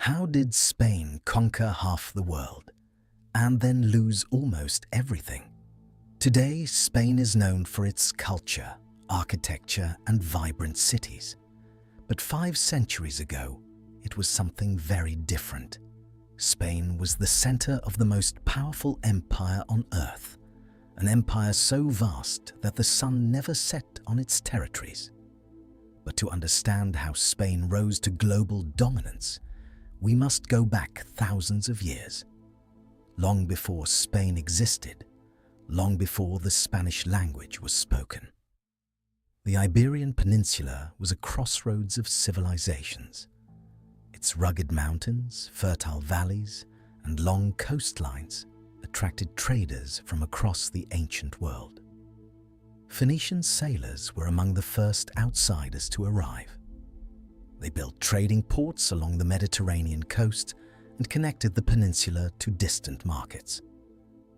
How did Spain conquer half the world and then lose almost everything? Today, Spain is known for its culture, architecture, and vibrant cities. But 5 centuries ago, it was something very different. Spain was the center of the most powerful empire on earth, an empire so vast that the sun never set on its territories. But to understand how Spain rose to global dominance, we must go back thousands of years. Long before Spain existed, long before the Spanish language was spoken. The Iberian Peninsula was a crossroads of civilizations. Its rugged mountains, fertile valleys, and long coastlines attracted traders from across the ancient world. Phoenician sailors were among the first outsiders to arrive. They built trading ports along the Mediterranean coast and connected the peninsula to distant markets.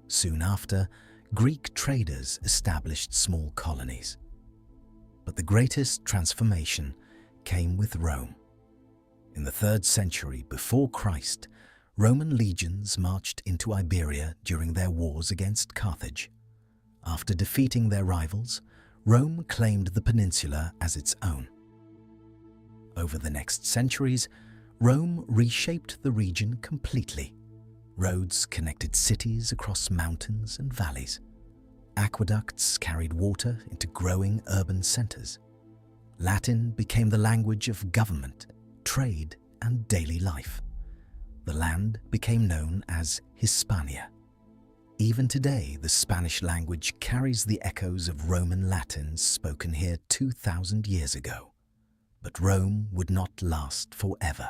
Soon after, Greek traders established small colonies. But the greatest transformation came with Rome. In the 3rd century before Christ, Roman legions marched into Iberia during their wars against Carthage. After defeating their rivals, Rome claimed the peninsula as its own. Over the next centuries, Rome reshaped the region completely. Roads connected cities across mountains and valleys. Aqueducts carried water into growing urban centers. Latin became the language of government, trade, and daily life. The land became known as Hispania. Even today, the Spanish language carries the echoes of Roman Latin spoken here 2,000 years ago. But Rome would not last forever.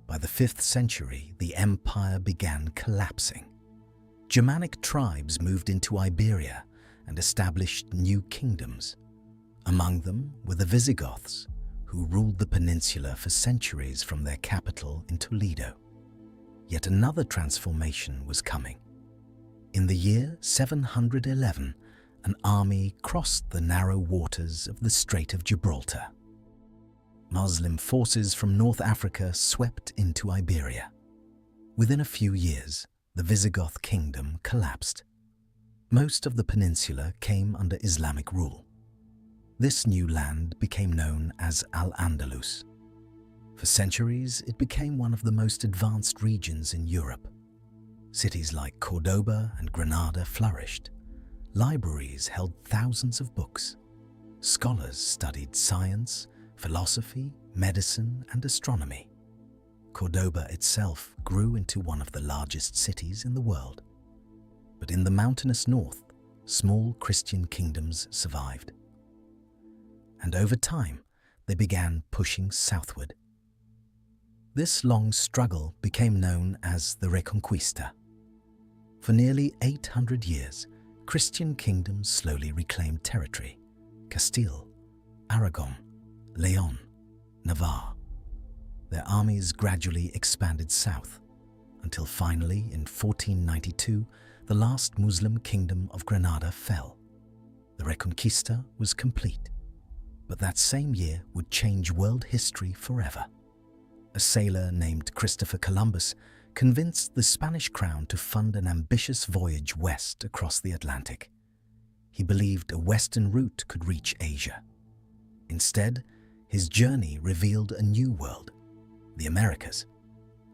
By the 5th century, the empire began collapsing. Germanic tribes moved into Iberia and established new kingdoms. Among them were the Visigoths, who ruled the peninsula for centuries from their capital in Toledo. Yet another transformation was coming. In the year 711, an army crossed the narrow waters of the Strait of Gibraltar. Muslim forces from North Africa swept into Iberia. Within a few years, the Visigoth kingdom collapsed. Most of the peninsula came under Islamic rule. This new land became known as Al-Andalus. For centuries, it became one of the most advanced regions in Europe. Cities like Cordoba and Granada flourished. Libraries held thousands of books. Scholars studied science, philosophy, medicine, and astronomy. Cordoba itself grew into one of the largest cities in the world. But in the mountainous north, small Christian kingdoms survived. And over time, they began pushing southward. This long struggle became known as the Reconquista. For nearly 800 years, Christian kingdoms slowly reclaimed territory: Castile, Aragon, Leon, Navarre. Their armies gradually expanded south, until finally in 1492, the last Muslim kingdom of Granada fell. The Reconquista was complete. But that same year would change world history forever. A sailor named Christopher Columbus convinced the Spanish crown to fund an ambitious voyage west across the Atlantic. He believed a western route could reach Asia. Instead, his journey revealed a new world, the Americas.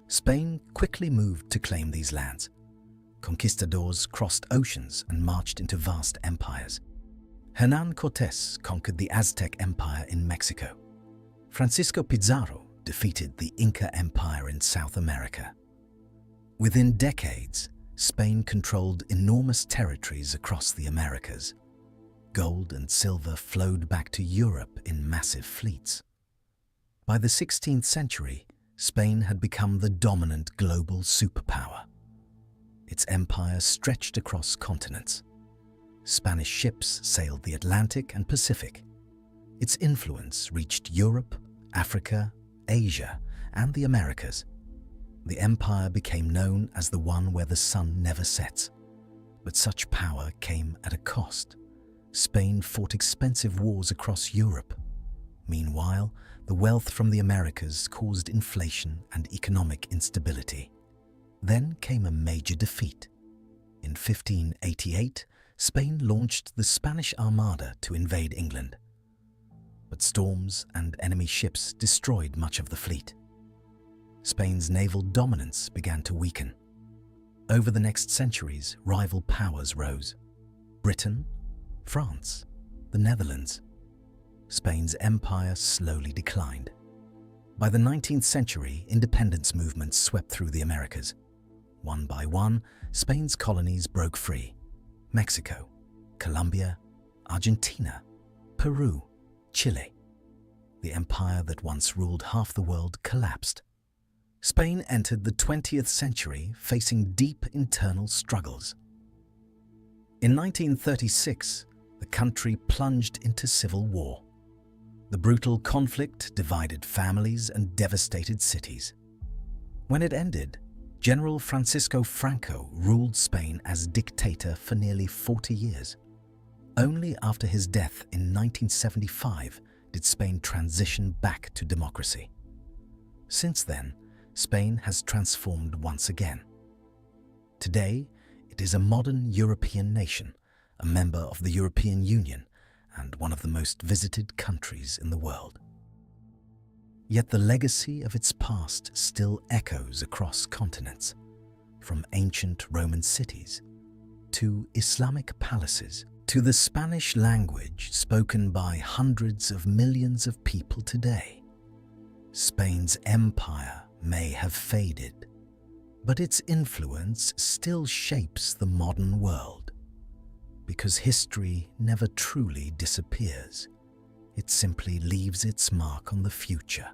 Spain quickly moved to claim these lands. Conquistadors crossed oceans and marched into vast empires. Hernán Cortés conquered the Aztec Empire in Mexico. Francisco Pizarro defeated the Inca Empire in South America. Within decades, Spain controlled enormous territories across the Americas. Gold and silver flowed back to Europe in massive fleets. By the 16th century, Spain had become the dominant global superpower. Its empire stretched across continents. Spanish ships sailed the Atlantic and Pacific. Its influence reached Europe, Africa, Asia, and the Americas. The empire became known as the one where the sun never sets. But such power came at a cost. Spain fought expensive wars across Europe. Meanwhile, the wealth from the Americas caused inflation and economic instability. Then came a major defeat. In 1588, Spain launched the Spanish Armada to invade England. But storms and enemy ships destroyed much of the fleet. Spain's naval dominance began to weaken. Over the next centuries, rival powers rose: Britain, France, the Netherlands. Spain's empire slowly declined. By the 19th century, independence movements swept through the Americas. One by one, Spain's colonies broke free: Mexico, Colombia, Argentina, Peru, Chile. The empire that once ruled half the world collapsed. Spain entered the 20th century facing deep internal struggles. In 1936, the country plunged into civil war. The brutal conflict divided families and devastated cities. When it ended, General Francisco Franco ruled Spain as dictator for nearly 40 years. Only after his death in 1975 did Spain transition back to democracy. Since then, Spain has transformed once again. Today, it is a modern European nation, a member of the European Union, and one of the most visited countries in the world. Yet the legacy of its past still echoes across continents, from ancient Roman cities to Islamic palaces to the Spanish language spoken by hundreds of millions of people today. Spain's empire may have faded, but its influence still shapes the modern world. Because history never truly disappears, it simply leaves its mark on the future.